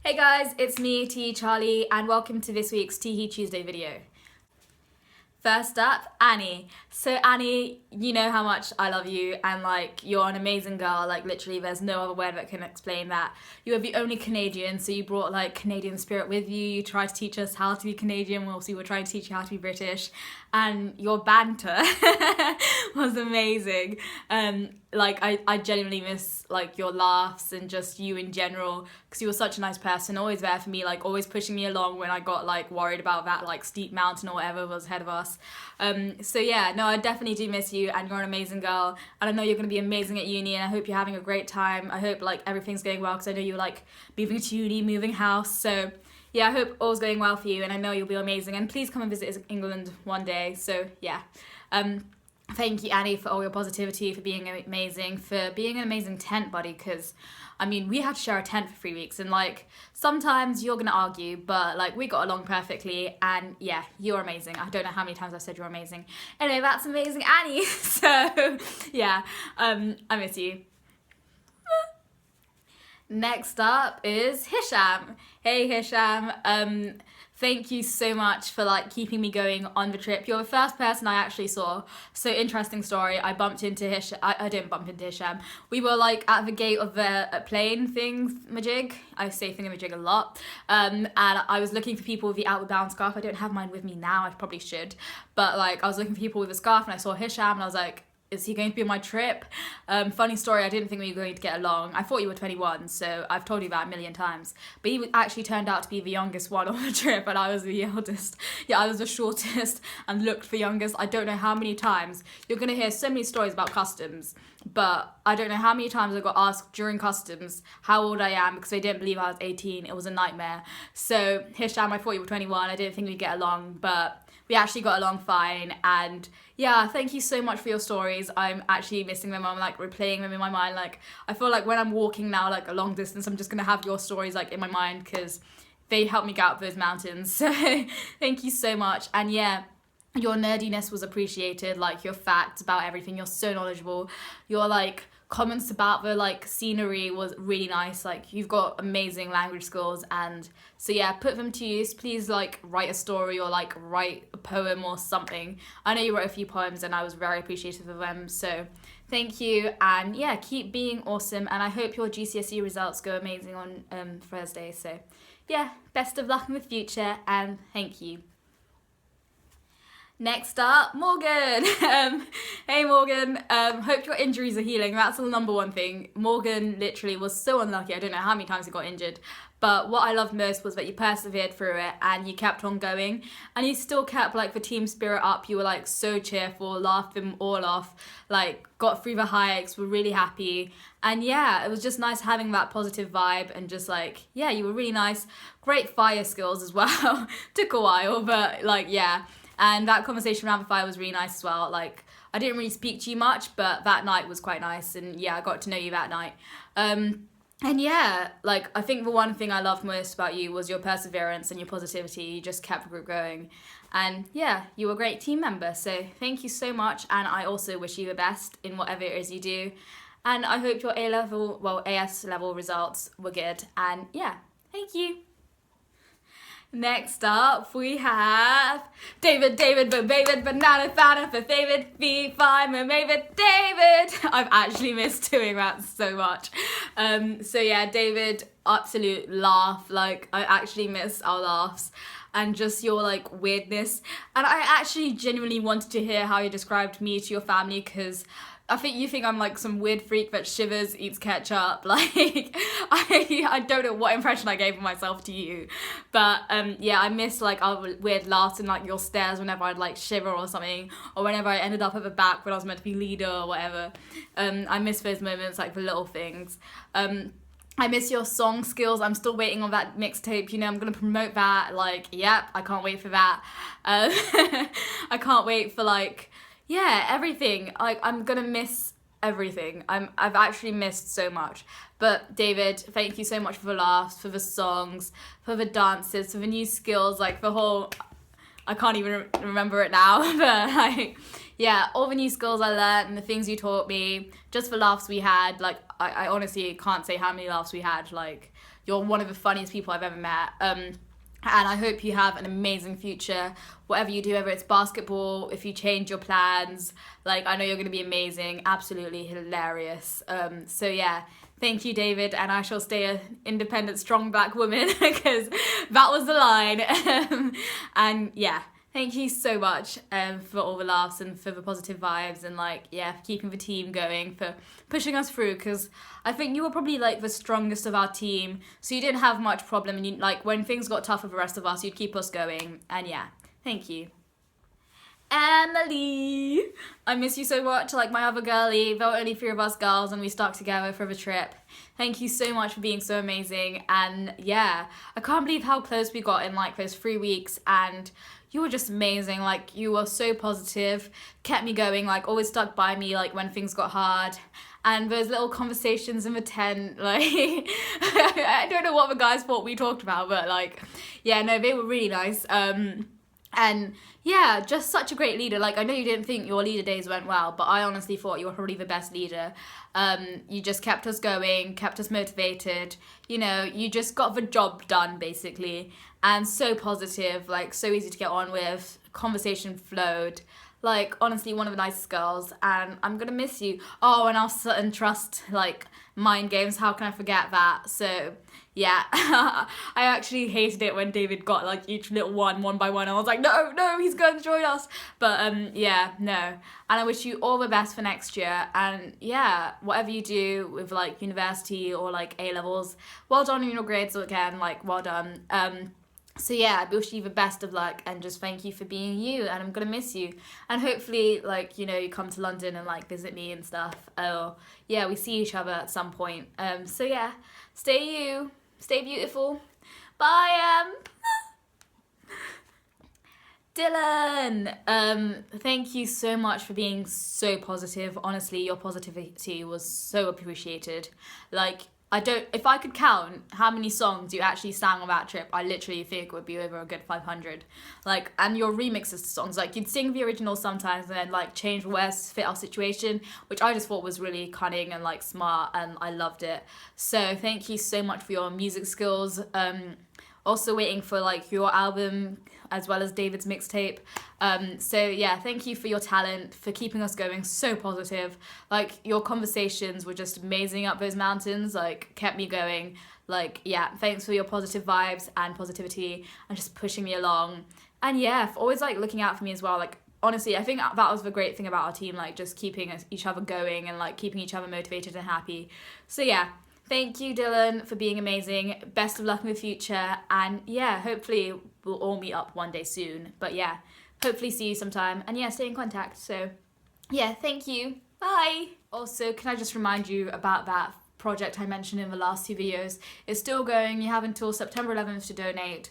Hey guys, it's me, TeeheeCharley, and welcome to this week's Teehee Tuesday video. First up, Annie. So Annie, you know how much I love you and like you're an amazing girl, like literally there's no other word that can explain that. You are the only Canadian, so you brought like Canadian spirit with you. You tried to teach us how to be Canadian whilst we were trying to teach you how to be British, and your banter was amazing. I genuinely miss like your laughs and just you in general, because you were such a nice person, always there for me, like always pushing me along when I got like worried about that like steep mountain or whatever was ahead of us. So yeah, no, I definitely do miss you, and you're an amazing girl, and I know you're going to be amazing at uni, and I hope you're having a great time. I hope like everything's going well, because I know you're like moving to uni, moving house, so yeah, I hope all's going well for you, and I know you'll be amazing, and please come and visit England one day. So yeah, thank you, Annie, for all your positivity, for being amazing, for being an amazing tent buddy, because I mean, we had to share a tent for 3 weeks, and like sometimes you're gonna argue, but like we got along perfectly, and yeah, you're amazing. I don't know how many times I've said you're amazing. Anyway, that's amazing, Annie. So yeah, I miss you. Next up is Hisham. Hey Hisham, thank you so much for like keeping me going on the trip. You're the first person I actually saw. So interesting story. I bumped into Hisham. I didn't bump into Hisham. We were like at the gate of the plane thingamajig. I say thingamajig a lot. And I was looking for people with the Outward Bound scarf. I don't have mine with me now. I probably should. But like I was looking for people with a scarf, and I saw Hisham, and I was like, is he going to be on my trip? Funny story, I didn't think we were going to get along. I thought you were 21, so I've told you that a million times. But he actually turned out to be the youngest one on the trip, and I was the eldest. Yeah, I was the shortest and looked the youngest. I don't know how many times. You're going to hear so many stories about customs, but I don't know how many times I got asked during customs how old I am, because they didn't believe I was 18. It was a nightmare. So Hisham, I thought you were 21. I didn't think we'd get along, but we actually got along fine. And yeah, thank you so much for your stories. I'm actually missing them. I'm like replaying them in my mind. Like I feel like when I'm walking now like a long distance, I'm just gonna have your stories like in my mind, because they helped me get up those mountains. So thank you so much. And yeah, your nerdiness was appreciated, like your facts about everything. You're so knowledgeable. Your like comments about the like scenery was really nice. Like you've got amazing language skills, and so yeah, put them to use. Please like write a story or like write a poem or something. I know you wrote a few poems, and I was very appreciative of them, so thank you. And yeah, keep being awesome, and I hope your GCSE results go amazing on Thursday. So yeah, best of luck in the future, and thank you. Next up, Morgan. Hey Morgan, hope your injuries are healing. That's the number one thing. Morgan literally was so unlucky. I don't know how many times he got injured, but what I loved most was that you persevered through it, and you kept on going, and you still kept like the team spirit up. You were like so cheerful, laughed them all off, like got through the hikes, were really happy. And yeah, it was just nice having that positive vibe, and just like, yeah, you were really nice. Great fire skills as well. Took a while, but like, yeah. And that conversation around the fire was really nice as well. Like, I didn't really speak to you much, but that night was quite nice. And yeah, I got to know you that night. And yeah, like, I think the one thing I loved most about you was your perseverance and your positivity. You just kept the group going. And yeah, you were a great team member. So thank you so much. And I also wish you the best in whatever it is you do. And I hope your AS level results were good. And yeah, thank you. Next up, we have David, banana, for favorite, B5, David. I've actually missed doing that so much. So yeah, David, absolute laugh. Like, I actually miss our laughs and just your like weirdness. And I actually genuinely wanted to hear how you described me to your family, because I think you think I'm like some weird freak that shivers, eats ketchup. Like, I don't know what impression I gave of myself to you. But yeah, I miss like our weird laughs and like your stares whenever I'd like shiver or something, or whenever I ended up at the back when I was meant to be leader or whatever. I miss those moments, like the little things. I miss your song skills. I'm still waiting on that mixtape. You know, I'm going to promote that. Like, yep, I can't wait for that. I can't wait for like, yeah, everything. Like, I'm gonna miss everything. I've actually missed so much. But David, thank you so much for the laughs, for the songs, for the dances, for the new skills, like the whole, I can't even remember it now, but like, yeah, all the new skills I learned and the things you taught me, just the laughs we had. Like, I honestly can't say how many laughs we had. Like, you're one of the funniest people I've ever met. And I hope you have an amazing future, whatever you do, whether it's basketball, if you change your plans, like, I know you're going to be amazing, absolutely hilarious. So yeah, thank you, David, and I shall stay an independent, strong black woman, because that was the line. And yeah, thank you so much for all the laughs and for the positive vibes, and like, yeah, for keeping the team going, for pushing us through, because I think you were probably like the strongest of our team, so you didn't have much problem, and you, like, when things got tough for the rest of us, you'd keep us going. And yeah, thank you. Emily, I miss you so much, like my other girlie. There were only 3 of us girls and we stuck together for the trip. Thank you so much for being so amazing. And yeah, I can't believe how close we got in like those 3 weeks, and you were just amazing. Like, you were so positive, kept me going, like always stuck by me like when things got hard. And those little conversations in the tent, like, I don't know what the guys thought we talked about, but like, yeah, no, they were really nice. And yeah, just such a great leader. Like, I know you didn't think your leader days went well, but I honestly thought you were probably the best leader. You just kept us going, kept us motivated. You know, you just got the job done, basically. And so positive, like, so easy to get on with. Conversation flowed. Like, honestly, one of the nicest girls, and I'm gonna miss you. Oh, and our certain trust, like, mind games, how can I forget that? So yeah, I actually hated it when David got like each little one by one. I was like, no, he's going to join us. But yeah, no. And I wish you all the best for next year. And yeah, whatever you do with like university or like A-levels, well done on your grades again, like, well done. So yeah, I wish you the best of luck, and just thank you for being you, and I'm gonna miss you. And hopefully, like, you know, you come to London and like visit me and stuff. Or yeah, we see each other at some point. So yeah, stay you, stay beautiful. Bye, Dylan. Thank you so much for being so positive. Honestly, your positivity was so appreciated. Like, if I could count how many songs you actually sang on that trip, I literally think it would be over a good 500. Like, and your remixes to songs, like, you'd sing the original sometimes and then like change words to fit our situation, which I just thought was really cunning and like smart, and I loved it. So thank you so much for your music skills. Also waiting for like your album as well as David's mixtape. So yeah, thank you for your talent, for keeping us going, so positive. Like, your conversations were just amazing up those mountains, like, kept me going. Like, yeah, thanks for your positive vibes and positivity and just pushing me along. And yeah, for always like looking out for me as well. Like, honestly, I think that was the great thing about our team, like just keeping each other going and like keeping each other motivated and happy. So yeah, thank you, Dylan, for being amazing. Best of luck in the future. And yeah, hopefully we'll all meet up one day soon. But yeah, hopefully see you sometime. And yeah, stay in contact. So yeah, thank you. Bye. Also, can I just remind you about that project I mentioned in the last 2 videos? It's still going. You have until September 11th to donate.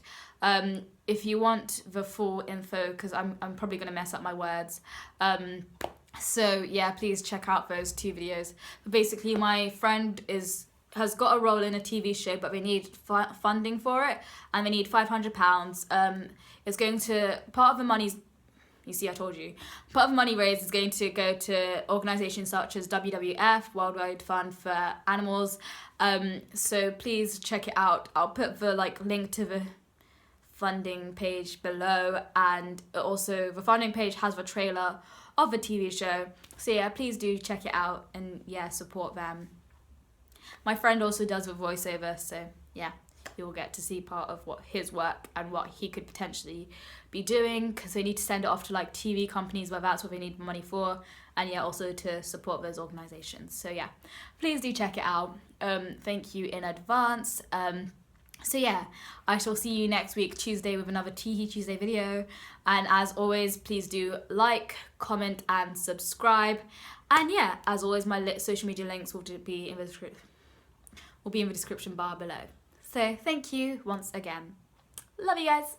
If you want the full info, because I'm probably going to mess up my words. So yeah, please check out those 2 videos. But basically, my friend has got a role in a TV show, but they need funding for it, and they need £500. It's going to, part of the money's, you see, I told you, part of the money raised is going to go to organisations such as WWF, Worldwide Fund for Animals. So please check it out. I'll put the like link to the funding page below, and also the funding page has the trailer of the TV show. So yeah, please do check it out, and yeah, support them. My friend also does the voiceover, so yeah, you'll get to see part of what his work and what he could potentially be doing, because they need to send it off to like TV companies where that's what they need money for, and yeah, also to support those organisations. So yeah, please do check it out. Thank you in advance. So yeah, I shall see you next week, Tuesday, with another Teehee Tuesday video. And as always, please do like, comment, and subscribe. And yeah, as always, my social media links will be in the description bar below. So thank you once again. Love you guys.